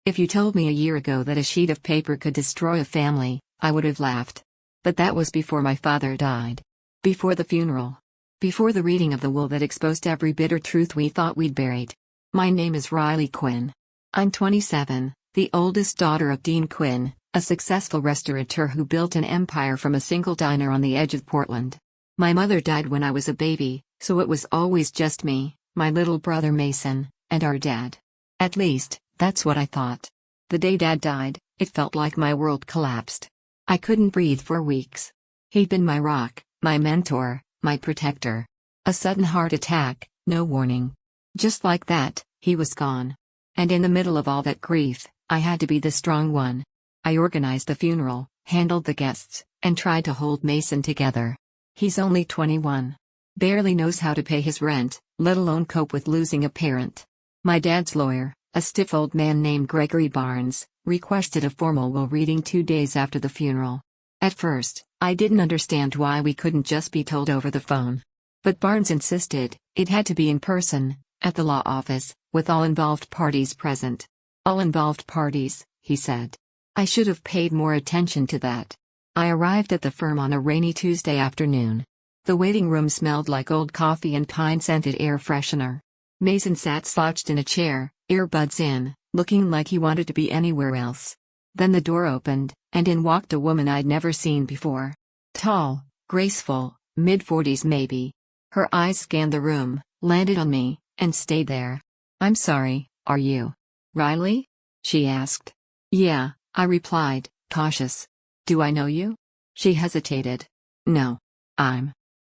If you told me a year ago that a sheet of paper could destroy a family, I would have laughed. But that was before my father died. Before the funeral. Before the reading of the will that exposed every bitter truth we thought we'd buried. My name is Riley Quinn. I'm 27, the oldest daughter of Dean Quinn, a successful restaurateur who built an empire from a single diner on the edge of Portland. My mother died when I was a baby, so it was always just me, my little brother Mason, and our dad. At least, that's what I thought. The day Dad died, it felt like my world collapsed. I couldn't breathe for weeks. He'd been my rock, my mentor, my protector. A sudden heart attack, no warning. Just like that, he was gone. And in the middle of all that grief, I had to be the strong one. I organized the funeral, handled the guests, and tried to hold Mason together. He's only 21. Barely knows how to pay his rent, let alone cope with losing a parent. My dad's lawyer, a stiff old man named Gregory Barnes, requested a formal will reading 2 days after the funeral. At first, I didn't understand why we couldn't just be told over the phone. But Barnes insisted, it had to be in person, at the law office, with all involved parties present. All involved parties, he said. I should have paid more attention to that. I arrived at the firm on a rainy Tuesday afternoon. The waiting room smelled like old coffee and pine-scented air freshener. Mason sat slouched in a chair, earbuds in, looking like he wanted to be anywhere else. Then the door opened, and in walked a woman I'd never seen before. Tall, graceful, mid-40s maybe. Her eyes scanned the room, landed on me, and stayed there. "I'm sorry, are you Riley?" she asked. "Yeah," I replied, cautious. "Do I know you?" She hesitated. "No.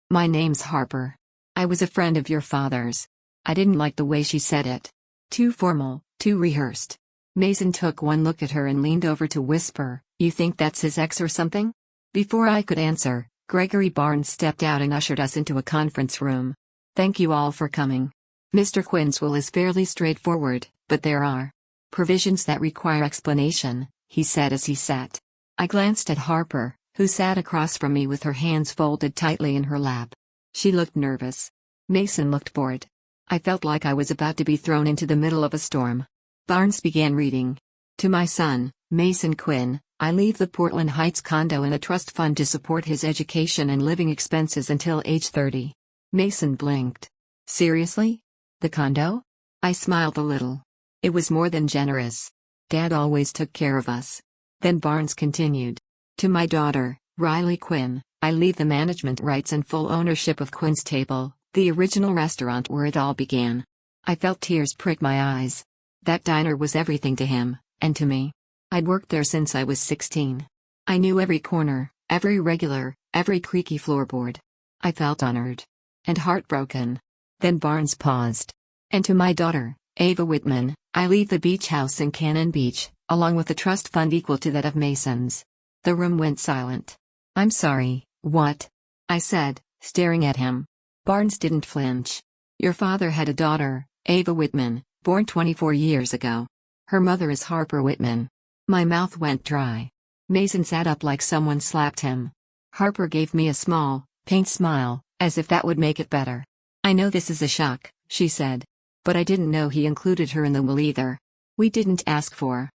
My name's Harper. I was a friend of your father's." I didn't like the way she said it. Too formal, too rehearsed. Mason took one look at her and leaned over to whisper, "You think that's his ex or something?" Before I could answer, Gregory Barnes stepped out and ushered us into a conference room. "Thank you all for coming. Mr. Quinn's will is fairly straightforward, but there are provisions that require explanation," he said as he sat. I glanced at Harper, who sat across from me with her hands folded tightly in her lap. She looked nervous. Mason looked bored. I felt like I was about to be thrown into the middle of a storm. Barnes began reading. "To my son, Mason Quinn, I leave the Portland Heights condo in a trust fund to support his education and living expenses until age 30. Mason blinked. "Seriously? The condo?" I smiled a little. It was more than generous. Dad always took care of us. Then Barnes continued. "To my daughter, Riley Quinn, I leave the management rights and full ownership of Quinn's Table, the original restaurant where it all began." I felt tears prick my eyes. That diner was everything to him, and to me. I'd worked there since I was 16. I knew every corner, every regular, every creaky floorboard. I felt honored. And heartbroken. Then Barnes paused. "And to my daughter, Ava Whitman, I leave the beach house in Cannon Beach, along with a trust fund equal to that of Mason's." The room went silent. "I'm sorry, what?" I said, staring at him. Barnes didn't flinch. "Your father had a daughter, Ava Whitman, born 24 years ago. Her mother is Harper Whitman." My mouth went dry. Mason sat up like someone slapped him. Harper gave me a small, pained smile, as if that would make it better. "I know this is a shock," she said. "But I didn't know he included her in the will either. We didn't ask for."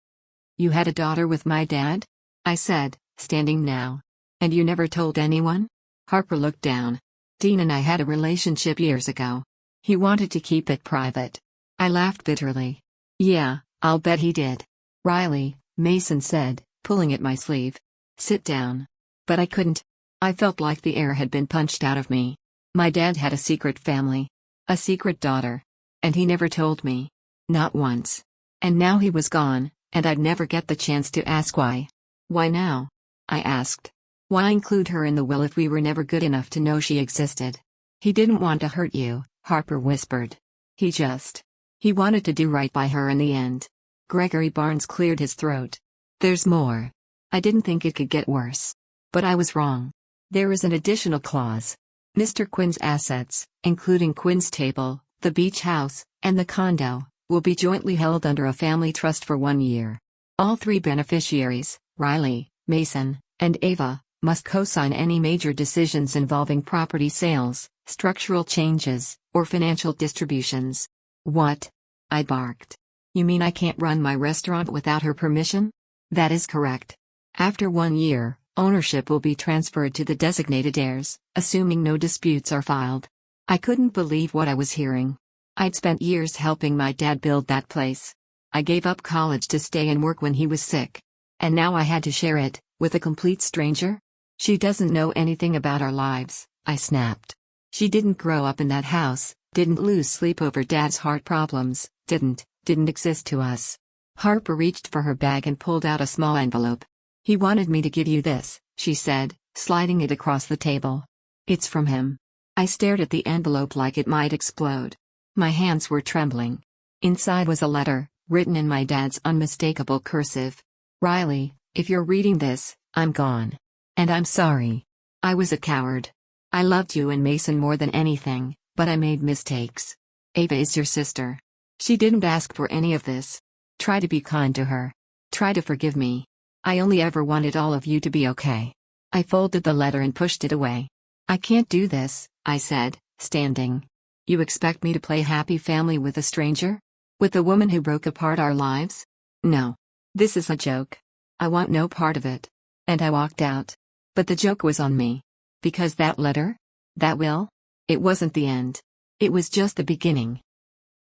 "You had a daughter with my dad?" I said, standing now. "And you never told anyone?" Harper looked down. "Dean and I had a relationship years ago. He wanted to keep it private." I laughed bitterly. "Yeah, I'll bet he did." "Riley," Mason said, pulling at my sleeve. "Sit down." But I couldn't. I felt like the air had been punched out of me. My dad had a secret family. A secret daughter. And he never told me. Not once. And now he was gone, and I'd never get the chance to ask why. "Why now?" I asked. "Why include her in the will if we were never good enough to know she existed?" "He didn't want to hurt you," Harper whispered. He wanted to do right by her in the end." Gregory Barnes cleared his throat. "There's more. I didn't think it could get worse. But I was wrong. There is an additional clause. Mr. Quinn's assets, including Quinn's Table, the beach house, and the condo, will be jointly held under a family trust for 1 year. All 3 beneficiaries, Riley, Mason, and Ava, must co-sign any major decisions involving property sales, structural changes, or financial distributions." "What?" I barked. You mean I can't run my restaurant without her permission? That is correct. After 1 year, ownership will be transferred to the designated heirs, assuming no disputes are filed. I couldn't believe what I was hearing. I'd spent years helping my dad build that place. I gave up college to stay and work when he was sick. And now I had to share it with a complete stranger? She doesn't know anything about our lives, I snapped. She didn't grow up in that house, didn't lose sleep over dad's heart problems, didn't exist to us. Harper reached for her bag and pulled out a small envelope. He wanted me to give you this, she said, sliding it across the table. It's from him. I stared at the envelope like it might explode. My hands were trembling. Inside was a letter, written in my dad's unmistakable cursive. Riley, if you're reading this, I'm gone. And I'm sorry. I was a coward. I loved you and Mason more than anything, but I made mistakes. Ava is your sister. She didn't ask for any of this. Try to be kind to her. Try to forgive me. I only ever wanted all of you to be okay. I folded the letter and pushed it away. I can't do this, I said, standing. You expect me to play happy family with a stranger? With the woman who broke apart our lives? No. This is a joke. I want no part of it. And I walked out. But the joke was on me. Because that letter? That will? It wasn't the end. It was just the beginning.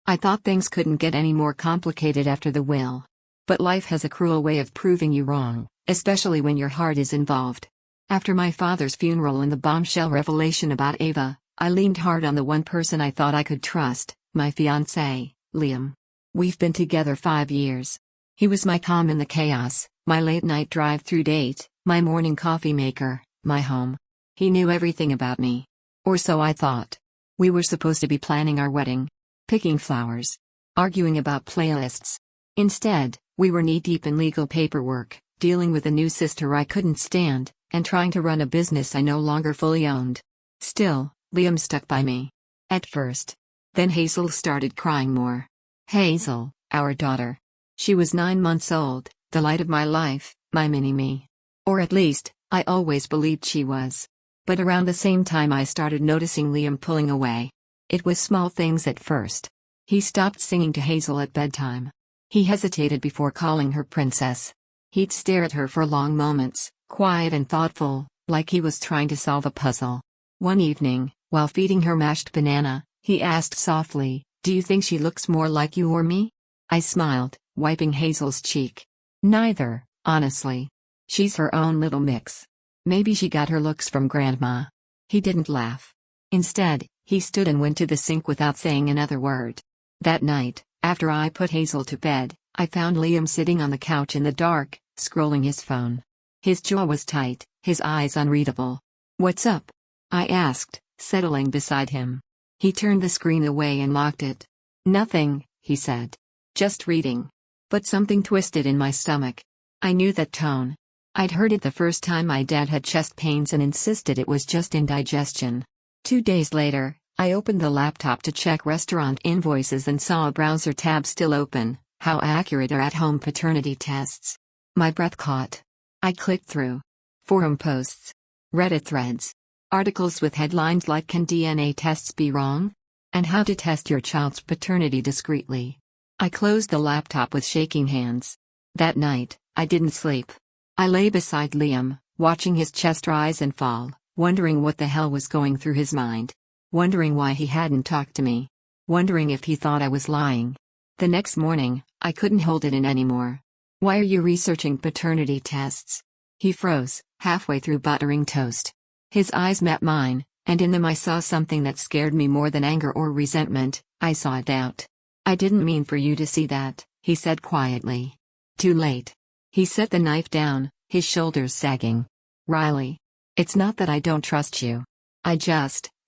I thought things couldn't get any more complicated after the will. But life has a cruel way of proving you wrong, especially when your heart is involved. After my father's funeral and the bombshell revelation about Ava, I leaned hard on the one person I thought I could trust, my fiancé, Liam. We've been together 5 years. He was my calm in the chaos, my late-night drive-through date, my morning coffee maker, my home. He knew everything about me. Or so I thought. We were supposed to be planning our wedding. Picking flowers. Arguing about playlists. Instead, we were knee-deep in legal paperwork, dealing with a new sister I couldn't stand, and trying to run a business I no longer fully owned. Still, Liam stuck by me. At first. Then Hazel started crying more. Hazel, our daughter. She was 9 months old, the light of my life, my mini-me. Or at least, I always believed she was. But around the same time I started noticing Liam pulling away. It was small things at first. He stopped singing to Hazel at bedtime. He hesitated before calling her princess. He'd stare at her for long moments, quiet and thoughtful, like he was trying to solve a puzzle. One evening, while feeding her mashed banana, he asked softly, "Do you think she looks more like you or me?" I smiled, wiping Hazel's cheek. Neither, honestly. She's her own little mix. Maybe she got her looks from Grandma. He didn't laugh. Instead, he stood and went to the sink without saying another word. That night, after I put Hazel to bed, I found Liam sitting on the couch in the dark, scrolling his phone. His jaw was tight, his eyes unreadable. "What's up?" I asked, settling beside him. He turned the screen away and locked it. "Nothing," he said. "Just reading." But something twisted in my stomach. I knew that tone. I'd heard it the first time my dad had chest pains and insisted it was just indigestion. 2 days later, I opened the laptop to check restaurant invoices and saw a browser tab still open. How accurate are at-home paternity tests? My breath caught. I clicked through. Forum posts. Reddit threads. Articles with headlines like "Can DNA tests be wrong?" and "How to test your child's paternity discreetly." I closed the laptop with shaking hands. That night, I didn't sleep. I lay beside Liam, watching his chest rise and fall, wondering what the hell was going through his mind. Wondering why he hadn't talked to me. Wondering if he thought I was lying. The next morning, I couldn't hold it in anymore. "Why are you researching paternity tests?" He froze, halfway through buttering toast. His eyes met mine, and in them I saw something that scared me more than anger or resentment. I saw doubt. "I didn't mean for you to see that," he said quietly. Too late. He set the knife down, his shoulders sagging. "Riley. It's not that I don't trust you.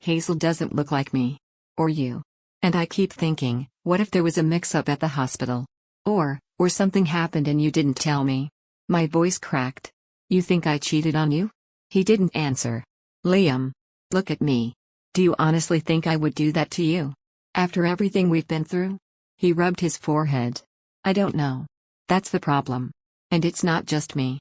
Hazel doesn't look like me. Or you. And I keep thinking, what if there was a mix-up at the hospital? Or something happened and you didn't tell me?" My voice cracked. "You think I cheated on you?" He didn't answer. "Liam. Look at me. Do you honestly think I would do that to you? After everything we've been through?" He rubbed his forehead. "I don't know. That's the problem. And it's not just me."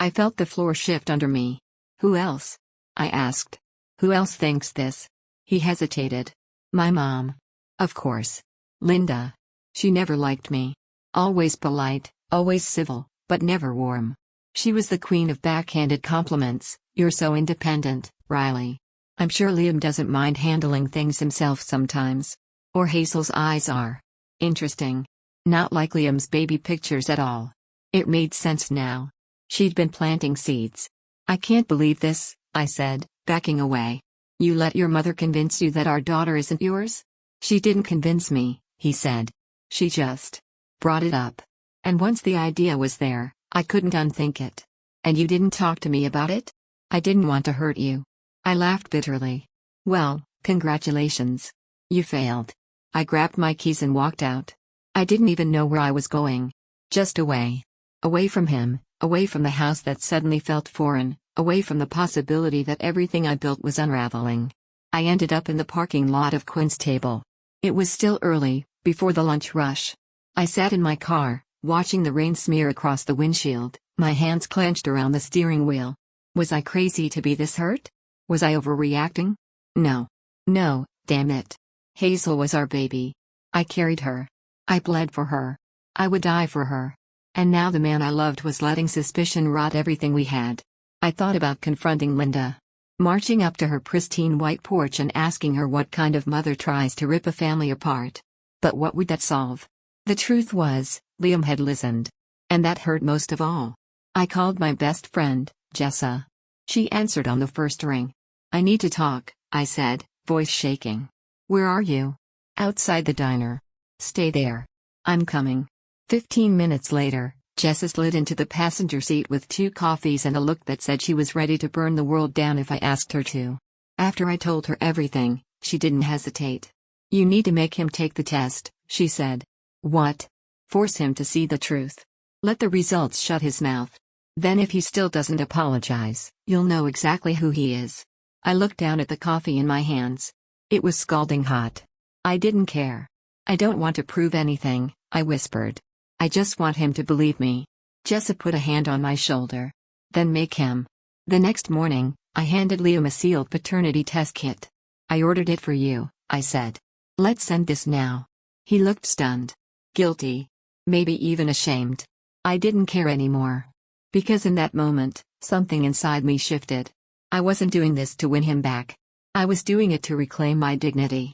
I felt the floor shift under me. "Who else?" I asked. "Who else thinks this?" He hesitated. "My mom. Of course. Linda. She never liked me. Always polite, always civil, but never warm. She was the queen of backhanded compliments. "You're so independent, Riley. I'm sure Liam doesn't mind handling things himself sometimes." Or Hazel's eyes are interesting. Not like Liam's baby pictures at all. It made sense now. She'd been planting seeds. "I can't believe this," I said, backing away. "You let your mother convince you that our daughter isn't yours?" "She didn't convince me," he said. "She just brought it up. And once the idea was there, I couldn't unthink it." "And you didn't talk to me about it?" "I didn't want to hurt you." I laughed bitterly. "Well, congratulations. You failed." I grabbed my keys and walked out. I didn't even know where I was going. Just away. Away from him, away from the house that suddenly felt foreign, away from the possibility that everything I built was unraveling. I ended up in the parking lot of Quinn's table. It was still early, before the lunch rush. I sat in my car, watching the rain smear across the windshield, my hands clenched around the steering wheel. Was I crazy to be this hurt? Was I overreacting? No. No, damn it. Hazel was our baby. I carried her. I bled for her. I would die for her. And now the man I loved was letting suspicion rot everything we had. I thought about confronting Linda. Marching up to her pristine white porch and asking her what kind of mother tries to rip a family apart. But what would that solve? The truth was, Liam had listened. And that hurt most of all. I called my best friend, Jessa. She answered on the first ring. "I need to talk," I said, voice shaking. "Where are you?" "Outside the diner." "Stay there. I'm coming." 15 minutes later, Jessa slid into the passenger seat with 2 coffees and a look that said she was ready to burn the world down if I asked her to. After I told her everything, she didn't hesitate. "You need to make him take the test," she said. "What?" "Force him to see the truth. Let the results shut his mouth. Then if he still doesn't apologize, you'll know exactly who he is." I looked down at the coffee in my hands. It was scalding hot. I didn't care. "I don't want to prove anything," I whispered. "I just want him to believe me." Jessa put a hand on my shoulder. "Then make him." The next morning, I handed Liam a sealed paternity test kit. "I ordered it for you," I said. "Let's send this now." He looked stunned. Guilty. Maybe even ashamed. I didn't care anymore. Because in that moment, something inside me shifted. I wasn't doing this to win him back. I was doing it to reclaim my dignity.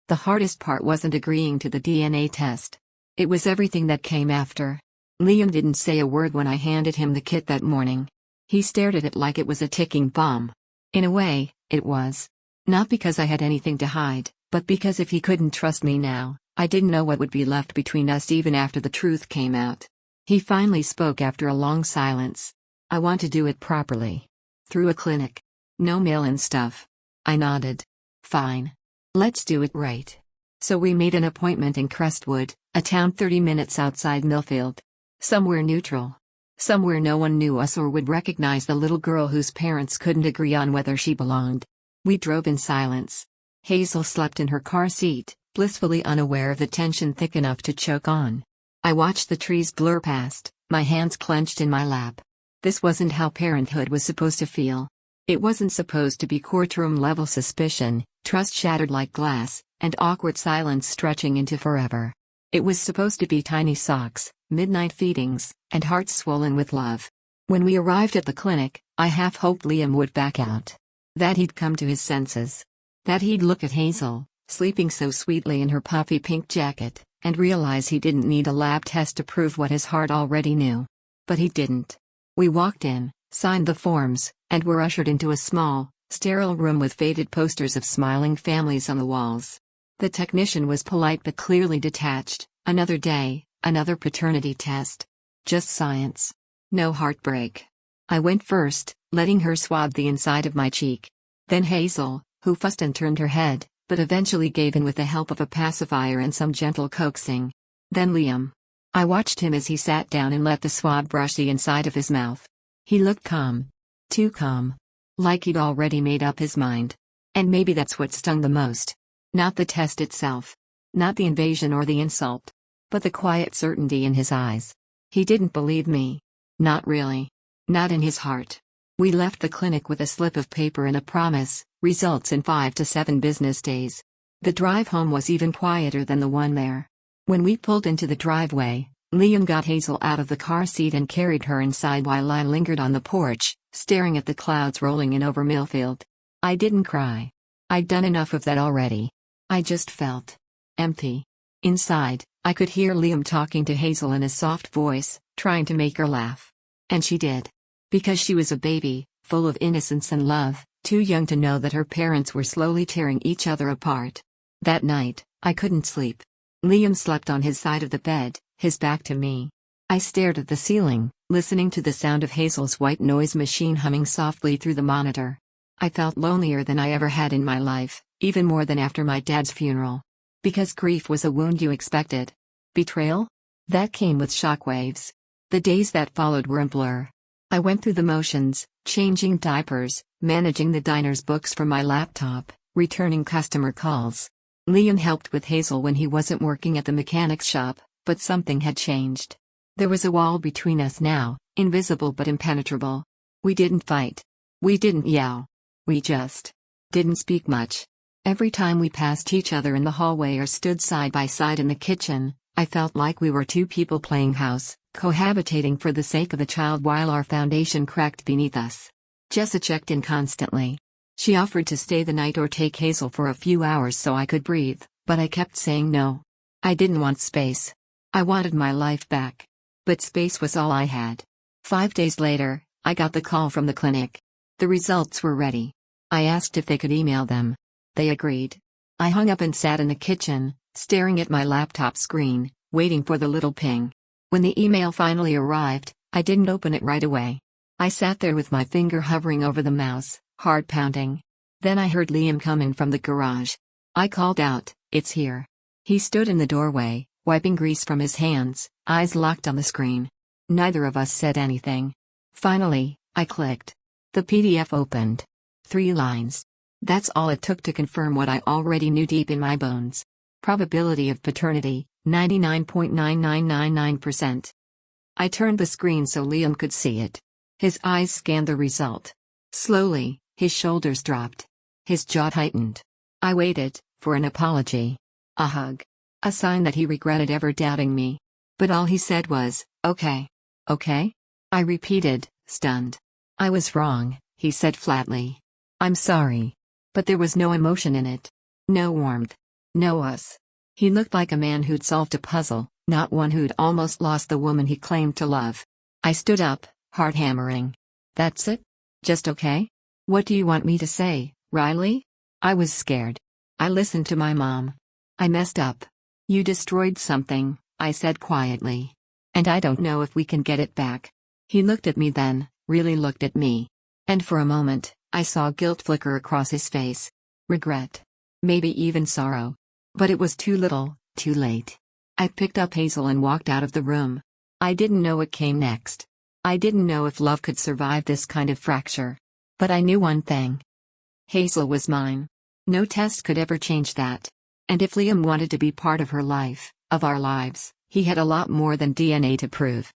The hardest part wasn't agreeing to the DNA test. It was everything that came after. Liam didn't say a word when I handed him the kit that morning. He stared at it like it was a ticking bomb. In a way, it was. Not because I had anything to hide, but because if he couldn't trust me now, I didn't know what would be left between us even after the truth came out. He finally spoke after a long silence. "I want to do it properly. Through a clinic. No mail-in stuff." I nodded. "Fine. Let's do it right." So we made an appointment in Crestwood, a town 30 minutes outside Millfield. Somewhere neutral. Somewhere no one knew us or would recognize the little girl whose parents couldn't agree on whether she belonged. We drove in silence. Hazel slept in her car seat, blissfully unaware of the tension thick enough to choke on. I watched the trees blur past, my hands clenched in my lap. This wasn't how parenthood was supposed to feel. It wasn't supposed to be courtroom-level suspicion, trust shattered like glass, and awkward silence stretching into forever. It was supposed to be tiny socks, midnight feedings, and hearts swollen with love. When we arrived at the clinic, I half hoped Liam would back out. That he'd come to his senses. That he'd look at Hazel, sleeping so sweetly in her puffy pink jacket, and realize he didn't need a lab test to prove what his heart already knew. But he didn't. We walked in, signed the forms, and were ushered into a small, sterile room with faded posters of smiling families on the walls. The technician was polite but clearly detached. Another day, another paternity test. Just science. No heartbreak. I went first, letting her swab the inside of my cheek. Then Hazel, who fussed and turned her head, but eventually gave in with the help of a pacifier and some gentle coaxing. Then Liam. I watched him as he sat down and let the swab brush the inside of his mouth. He looked calm. Too calm. Like he'd already made up his mind. And maybe that's what stung the most. Not the test itself. Not the invasion or the insult. But the quiet certainty in his eyes. He didn't believe me. Not really. Not in his heart. We left the clinic with a slip of paper and a promise, results in 5 to 7 business days. The drive home was even quieter than the one there. When we pulled into the driveway, Liam got Hazel out of the car seat and carried her inside while I lingered on the porch, staring at the clouds rolling in over Millfield. I didn't cry. I'd done enough of that already. I just felt empty. Inside, I could hear Liam talking to Hazel in a soft voice, trying to make her laugh. And she did. Because she was a baby, full of innocence and love, too young to know that her parents were slowly tearing each other apart. That night, I couldn't sleep. Liam slept on his side of the bed, his back to me. I stared at the ceiling, listening to the sound of Hazel's white noise machine humming softly through the monitor. I felt lonelier than I ever had in my life, even more than after my dad's funeral. Because grief was a wound you expected. Betrayal? That came with shockwaves. The days that followed were a blur. I went through the motions, changing diapers, managing the diner's books from my laptop, returning customer calls. Liam helped with Hazel when he wasn't working at the mechanic's shop, but something had changed. There was a wall between us now, invisible but impenetrable. We didn't fight. We didn't yell. We just didn't speak much. Every time we passed each other in the hallway or stood side by side in the kitchen, I felt like we were two people playing house, cohabitating for the sake of the child while our foundation cracked beneath us. Jessa checked in constantly. She offered to stay the night or take Hazel for a few hours so I could breathe, but I kept saying no. I didn't want space. I wanted my life back. But space was all I had. 5 days later, I got the call from the clinic. The results were ready. I asked if they could email them. They agreed. I hung up and sat in the kitchen, staring at my laptop screen, waiting for the little ping. When the email finally arrived, I didn't open it right away. I sat there with my finger hovering over the mouse, heart pounding. Then I heard Liam come in from the garage. I called out, "It's here." He stood in the doorway, wiping grease from his hands, eyes locked on the screen. Neither of us said anything. Finally, I clicked. The PDF opened. 3 lines. That's all it took to confirm what I already knew deep in my bones. Probability of paternity, 99.9999%. I turned the screen so Liam could see it. His eyes scanned the result. Slowly, his shoulders dropped. His jaw tightened. I waited for an apology. A hug. A sign that he regretted ever doubting me. But all he said was, "Okay. Okay?" I repeated, stunned. "I was wrong," he said flatly. "I'm sorry." But there was no emotion in it. No warmth. No us. He looked like a man who'd solved a puzzle, not one who'd almost lost the woman he claimed to love. I stood up, heart hammering. "That's it? Just okay? What do you want me to say, Riley?" I was scared. I listened to my mom. "I messed up. You destroyed something," I said quietly. "And I don't know if we can get it back." He looked at me then, really looked at me. And for a moment, I saw guilt flicker across his face. Regret. Maybe even sorrow. But it was too little, too late. I picked up Hazel and walked out of the room. I didn't know what came next. I didn't know if love could survive this kind of fracture. But I knew one thing. Hazel was mine. No test could ever change that. And if Liam wanted to be part of her life, of our lives, he had a lot more than DNA to prove.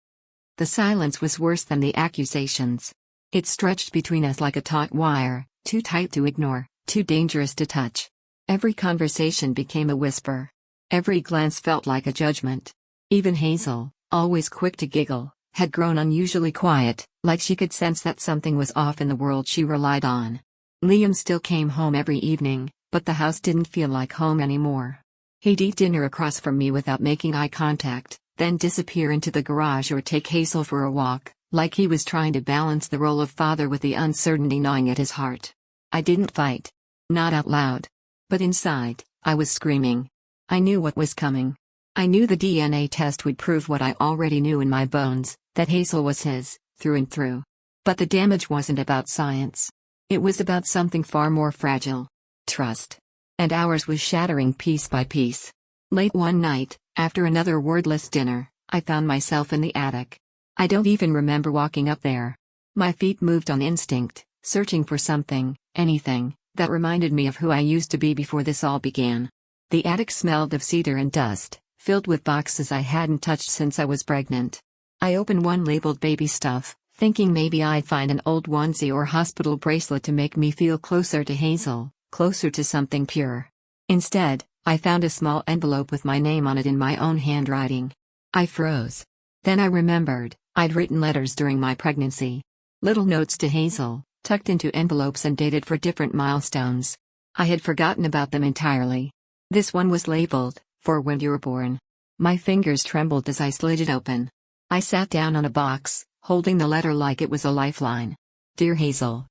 The silence was worse than the accusations. It stretched between us like a taut wire, too tight to ignore, too dangerous to touch. Every conversation became a whisper. Every glance felt like a judgment. Even Hazel, always quick to giggle, had grown unusually quiet, like she could sense that something was off in the world she relied on. Liam still came home every evening, but the house didn't feel like home anymore. He'd eat dinner across from me without making eye contact, then disappear into the garage or take Hazel for a walk, like he was trying to balance the role of father with the uncertainty gnawing at his heart. I didn't fight. Not out loud. But inside, I was screaming. I knew what was coming. I knew the DNA test would prove what I already knew in my bones, that Hazel was his, through and through. But the damage wasn't about science. It was about something far more fragile. Trust. And ours was shattering piece by piece. Late one night, after another wordless dinner, I found myself in the attic. I don't even remember walking up there. My feet moved on instinct, searching for something, anything, that reminded me of who I used to be before this all began. The attic smelled of cedar and dust, filled with boxes I hadn't touched since I was pregnant. I opened one labeled baby stuff, thinking maybe I'd find an old onesie or hospital bracelet to make me feel closer to Hazel, closer to something pure. Instead, I found a small envelope with my name on it in my own handwriting. I froze. Then I remembered, I'd written letters during my pregnancy. Little notes to Hazel, tucked into envelopes and dated for different milestones. I had forgotten about them entirely. This one was labeled, "For when you were born." My fingers trembled as I slid it open. I sat down on a box, holding the letter like it was a lifeline. Dear Hazel.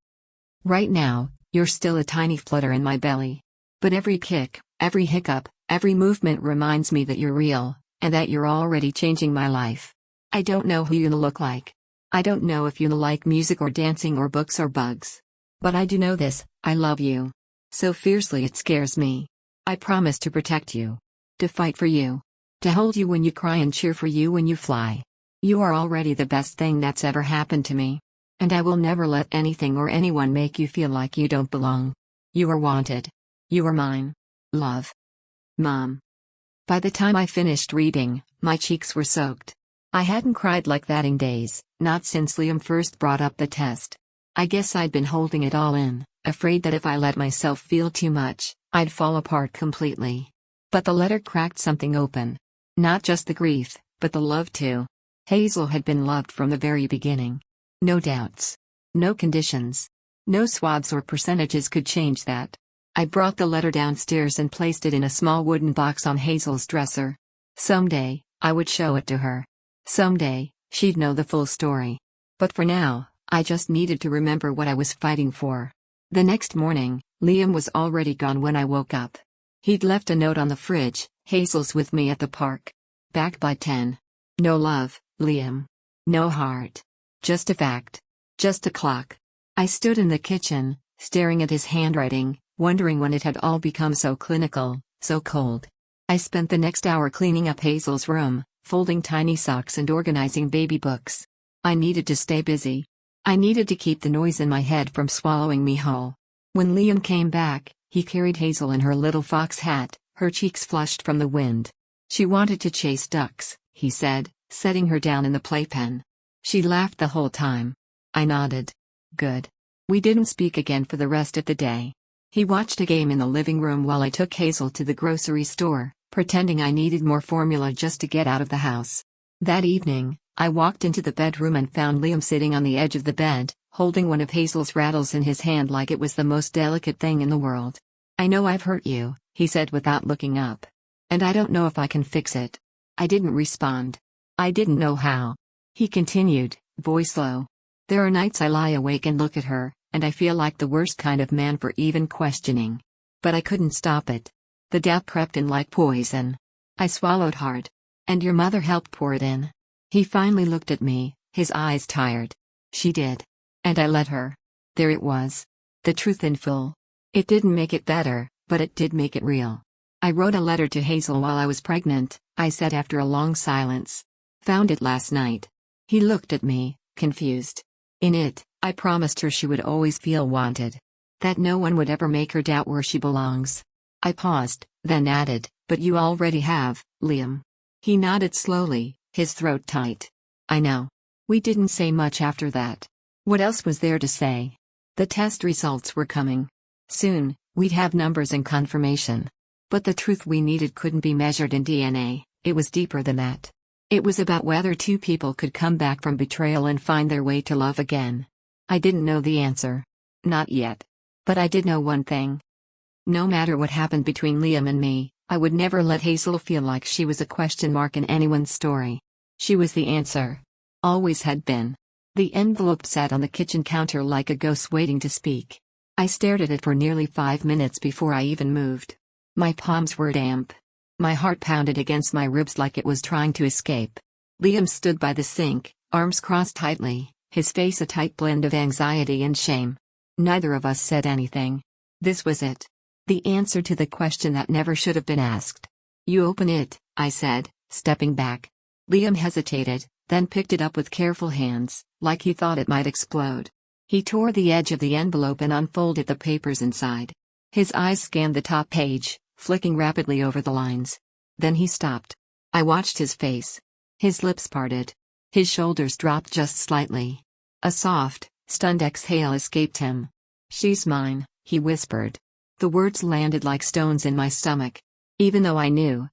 Right now, you're still a tiny flutter in my belly. But every kick, every hiccup, every movement reminds me that you're real, and that you're already changing my life. I don't know who you look like. I don't know if you like music or dancing or books or bugs. But I do know this, I love you. So fiercely it scares me. I promise to protect you. To fight for you. To hold you when you cry and cheer for you when you fly. You are already the best thing that's ever happened to me. And I will never let anything or anyone make you feel like you don't belong. You are wanted. You are mine. Love. Mom. By the time I finished reading, my cheeks were soaked. I hadn't cried like that in days, not since Liam first brought up the test. I guess I'd been holding it all in, afraid that if I let myself feel too much, I'd fall apart completely. But the letter cracked something open. Not just the grief, but the love too. Hazel had been loved from the very beginning. No doubts. No conditions. No swaths or percentages could change that. I brought the letter downstairs and placed it in a small wooden box on Hazel's dresser. Someday, I would show it to her. Someday, she'd know the full story. But for now, I just needed to remember what I was fighting for. The next morning, Liam was already gone when I woke up. He'd left a note on the fridge, "Hazel's with me at the park. Back by 10. No love, Liam. No heart. Just a fact. Just a clock." I stood in the kitchen, staring at his handwriting, wondering when it had all become so clinical, so cold. I spent the next hour cleaning up Hazel's room, folding tiny socks and organizing baby books. I needed to stay busy. I needed to keep the noise in my head from swallowing me whole. When Liam came back, he carried Hazel in her little fox hat, her cheeks flushed from the wind. "She wanted to chase ducks," he said, setting her down in the playpen. "She laughed the whole time." I nodded. Good. We didn't speak again for the rest of the day. He watched a game in the living room while I took Hazel to the grocery store, pretending I needed more formula just to get out of the house. That evening, I walked into the bedroom and found Liam sitting on the edge of the bed, holding one of Hazel's rattles in his hand like it was the most delicate thing in the world. "I know I've hurt you," he said without looking up. "And I don't know if I can fix it." I didn't respond. I didn't know how. He continued, voice low. "There are nights I lie awake and look at her, and I feel like the worst kind of man for even questioning. But I couldn't stop it. The doubt crept in like poison. I swallowed hard. And your mother helped pour it in." He finally looked at me, his eyes tired. "She did. And I let her." There it was. The truth in full. It didn't make it better, but it did make it real. "I wrote a letter to Hazel while I was pregnant," I said after a long silence. "Found it last night." He looked at me, confused. In it, I promised her she would always feel wanted. That no one would ever make her doubt where she belongs. I paused, then added, "But you already have, Liam." He nodded slowly, his throat tight. "I know." We didn't say much after that. What else was there to say? The test results were coming. Soon, we'd have numbers and confirmation. But the truth we needed couldn't be measured in DNA, it was deeper than that. It was about whether two people could come back from betrayal and find their way to love again. I didn't know the answer. Not yet. But I did know one thing. No matter what happened between Liam and me, I would never let Hazel feel like she was a question mark in anyone's story. She was the answer. Always had been. The envelope sat on the kitchen counter like a ghost waiting to speak. I stared at it for nearly 5 minutes before I even moved. My palms were damp. My heart pounded against my ribs like it was trying to escape. Liam stood by the sink, arms crossed tightly, his face a tight blend of anxiety and shame. Neither of us said anything. This was it. The answer to the question that never should have been asked. "You open it," I said, stepping back. Liam hesitated, then picked it up with careful hands, like he thought it might explode. He tore the edge of the envelope and unfolded the papers inside. His eyes scanned the top page, flicking rapidly over the lines. Then he stopped. I watched his face. His lips parted. His shoulders dropped just slightly. A soft, stunned exhale escaped him. "She's mine," he whispered. The words landed like stones in my stomach. Even though I knew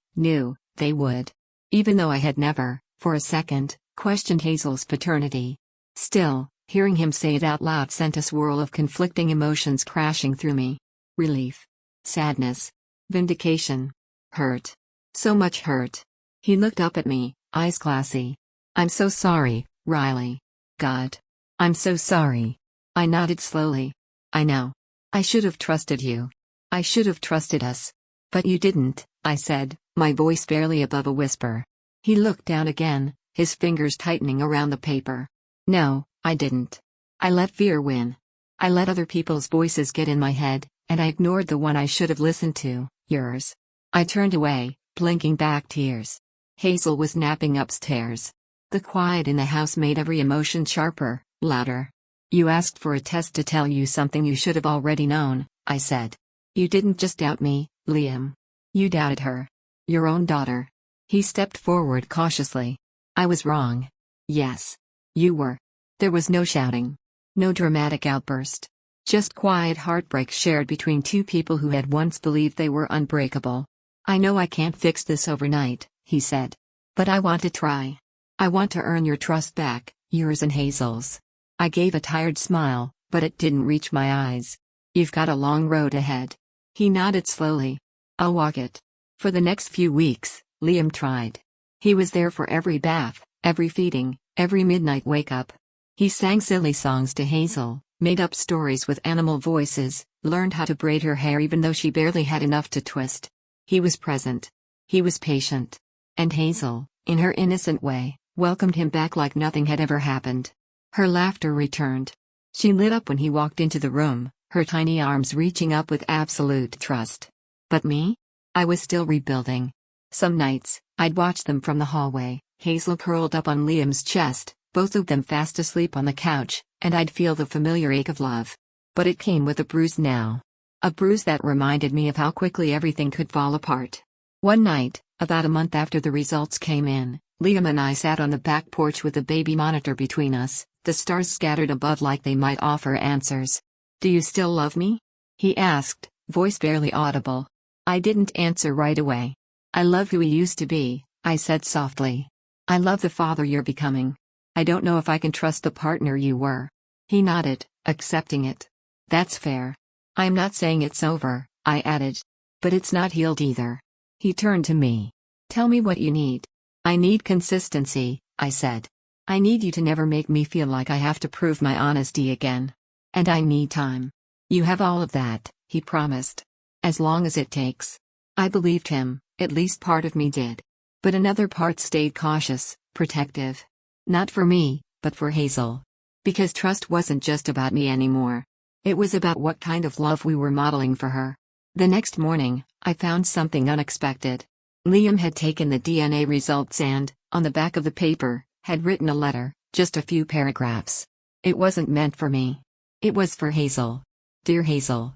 they would. even though I had never, for a second, questioned Hazel's paternity. Still, hearing him say it out loud sent a swirl of conflicting emotions crashing through me. Relief. Sadness. Vindication. Hurt. So much hurt. He looked up at me, eyes glassy. "I'm so sorry, Riley. God. I'm so sorry." I nodded slowly. "I know. I should have trusted you. I should have trusted us. But you didn't," I said, my voice barely above a whisper. He looked down again, his fingers tightening around the paper. "No, I didn't. I let fear win. I let other people's voices get in my head, and I ignored the one I should have listened to, yours." I turned away, blinking back tears. Hazel was napping upstairs. The quiet in the house made every emotion sharper, louder. "You asked for a test to tell you something you should have already known," I said. "You didn't just doubt me, Liam. You doubted her. Your own daughter." He stepped forward cautiously. "I was wrong. Yes. You were." There was no shouting. No dramatic outburst. Just quiet heartbreak shared between two people who had once believed they were unbreakable. "I know I can't fix this overnight," he said. "But I want to try. I want to earn your trust back, yours and Hazel's." I gave a tired smile, but it didn't reach my eyes. "You've got a long road ahead." He nodded slowly. "I'll walk it." For the next few weeks, Liam tried. He was there for every bath, every feeding, every midnight wake-up. He sang silly songs to Hazel, made up stories with animal voices, learned how to braid her hair even though she barely had enough to twist. He was present. He was patient. And Hazel, in her innocent way, welcomed him back like nothing had ever happened. Her laughter returned. She lit up when he walked into the room, her tiny arms reaching up with absolute trust. But me? I was still rebuilding. Some nights, I'd watch them from the hallway, Hazel curled up on Liam's chest, both of them fast asleep on the couch, and I'd feel the familiar ache of love. But it came with a bruise now. A bruise that reminded me of how quickly everything could fall apart. One night, about a month after the results came in, Liam and I sat on the back porch with the baby monitor between us, the stars scattered above like they might offer answers. "Do you still love me?" he asked, voice barely audible. I didn't answer right away. "I love who he used to be," I said softly. "I love the father you're becoming. I don't know if I can trust the partner you were." He nodded, accepting it. "That's fair. I'm not saying it's over," I added. "But it's not healed either." He turned to me. "Tell me what you need." "I need consistency," I said. "I need you to never make me feel like I have to prove my honesty again. And I need time." "You have all of that," he promised. "As long as it takes." I believed him, at least part of me did. But another part stayed cautious, protective. Not for me, but for Hazel. Because trust wasn't just about me anymore. It was about what kind of love we were modeling for her. The next morning, I found something unexpected. Liam had taken the DNA results and, on the back of the paper, had written a letter, just a few paragraphs. It wasn't meant for me. It was for Hazel. "Dear Hazel.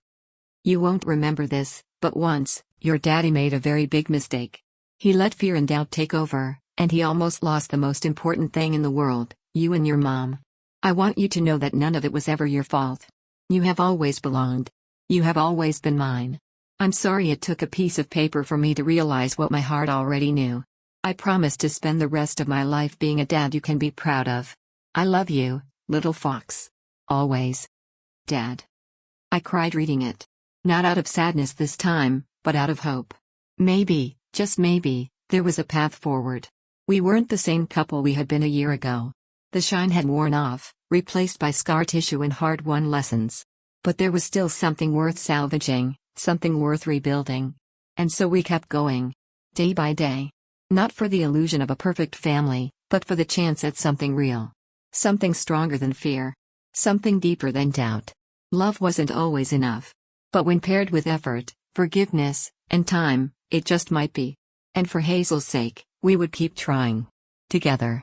You won't remember this, but once, your daddy made a very big mistake. He let fear and doubt take over, and he almost lost the most important thing in the world, you and your mom. I want you to know that none of it was ever your fault. You have always belonged. You have always been mine. I'm sorry it took a piece of paper for me to realize what my heart already knew. I promise to spend the rest of my life being a dad you can be proud of. I love you, little fox. Always. Dad." I cried reading it. Not out of sadness this time, but out of hope. Maybe, just maybe, there was a path forward. We weren't the same couple we had been a year ago. The shine had worn off, replaced by scar tissue and hard-won lessons. But there was still something worth salvaging, something worth rebuilding. And so we kept going. Day by day. Not for the illusion of a perfect family, but for the chance at something real. Something stronger than fear. Something deeper than doubt. Love wasn't always enough. But when paired with effort, forgiveness, and time, it just might be. And for Hazel's sake, we would keep trying. Together.